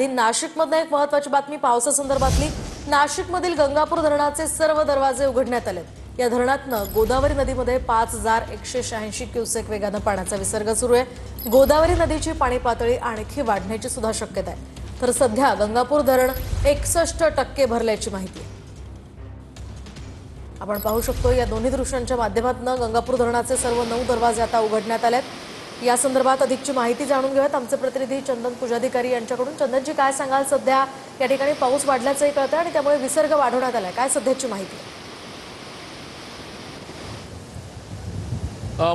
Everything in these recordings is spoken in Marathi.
आधी नाशिकमधून एक महत्त्वाची बातमी पावसासंदर्भातली। नाशिकमधील गंगापूर धरणाचे सर्व दरवाजे उघडण्यात आलेत। या धरणातनं गोदावरी नदीमध्ये 5186 क्युसेक वेगाने पाण्याचा विसर्ग सुरू आहे। गोदावरी नदीची पाणी पातळी आणखी वाढण्याची सुद्धा शक्यता आहे। तर सध्या गंगापूर धरण 61% भरल्याची माहिती आहे। आपण पाहू शकतो या दोन्ही दृश्यांच्या माध्यमातून गंगापूर धरणाचे सर्व 9 दरवाजे आता उघडण्यात आलेत। या संदर्भात अधिकची माहिती जाणून घेऊयात आमचे प्रतिनिधी चंदन पुजाधिकारी यांच्याकडून। चंदनजी, काय सांगाल? सध्या या ठिकाणी पाऊस वाढल्याचंही कळतंय आणि त्यामुळे विसर्ग वाढवण्यात आलाय, काय सध्याची माहिती?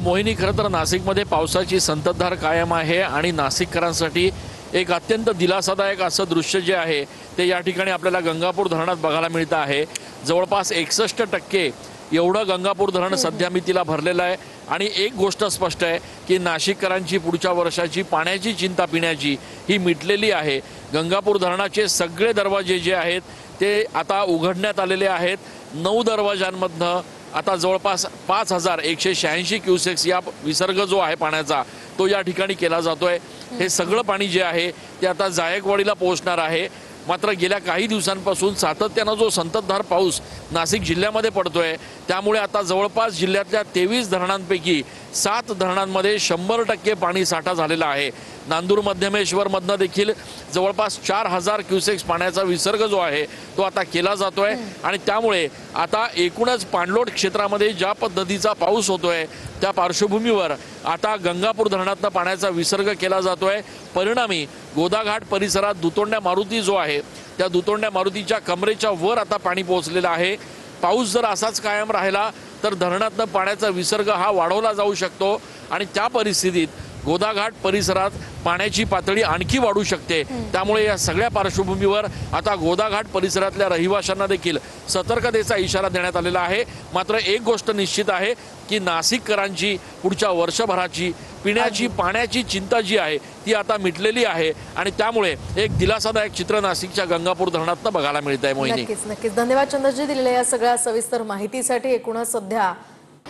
मोहिनी, खरं तर नाशिकमध्ये पावसाची संततधार कायम आहे आणि नाशिककरांसाठी एक अत्यंत दिलासादायक असं दृश्य जे आहे ते या ठिकाणी आपल्याला गंगापूर धरणात बघायला मिळतं आहे। जवळपास 61% एवढं गंगापूर धरण सध्या मितीला भरलेलं आहे। आणि एक गोष्ट स्पष्ट आहे की नाशिककरांची पुढच्या वर्षाची पाण्याची चिंता पिण्याची ही मिटलेली आहे। गंगापूर धरणाचे सगळे दरवाजे जे आहेत ते आता उघडण्यात आलेले आहेत। 9 दरवाजांमधनं आता जवळपास 5186 क्युसेक्स या विसर्ग जो आहे पाण्याचा तो या ठिकाणी केला जातोय। हे सगळं पाणी जे आहे ते आता जायकवाडीला पोहोचणार आहे। मात्र गेल्या काही दिवसांपासून सातत्यानं जो संततधार पाऊस नाशिक जिल्ह्यामध्ये पडतोय त्यामुळे आता जवळपास जिल्ह्यातल्या 23 धरणांपैकी 7 धरणांमध्ये 100% पाणी साठा झालेला आहे। नांदूर मध्यमेश्वर मधनं देखील जवळपास 4000 क्युसेक्स पाण्याचा विसर्ग जो आहे तो आता केला जातोय आणि त्यामुळे आता एकूणच पाणलोट क्षेत्रामध्ये ज्या पद्धतीचा पाऊस होतोय त्या पार्श्वभूमीवर आता गंगापूर धरणातनं पाण्याचा विसर्ग केला जातोय। परिणामी गोदाघाट परिसरात दुतोंड्या मारुती जो आहे त्या दुतोंड्या मारुतीच्या कमरेच्या वर आता पाणी पोहोचलेलं आहे। पाऊस जर असाच कायम राहिला तर धरणातनं पाण्याचा विसर्ग हा वाढवला जाऊ शकतो आणि त्या परिस्थितीत गोदाघाट परिसरात पाण्याची पातळी आणखी वाढू शकते। त्यामुळे या सगळ्या पार्श्वभूमीवर आता गोदाघाट परिसरातल्या रहिवाशांना देखील सतर्कतेचा इशारा देण्यात आलेला आहे। मात्र एक गोष्ट निश्चित आहे की नाशिककरांची पुढच्या वर्षभराची पिण्याची पाण्याची चिंता जी आहे ती आता मिटलेली आहे आणि त्यामुळे एक दिलासादायक चित्र नाशिकच्या गंगापूर धरणातनं बघायला मिळत आहे। मोहिनी, नक्कीच धन्यवाद चंद्रजी दिलेल्या या सगळ्या सविस्तर माहितीसाठी। एकूणच सध्या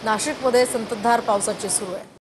नाशिकमध्ये संततधार पावसाची सुरू आहे।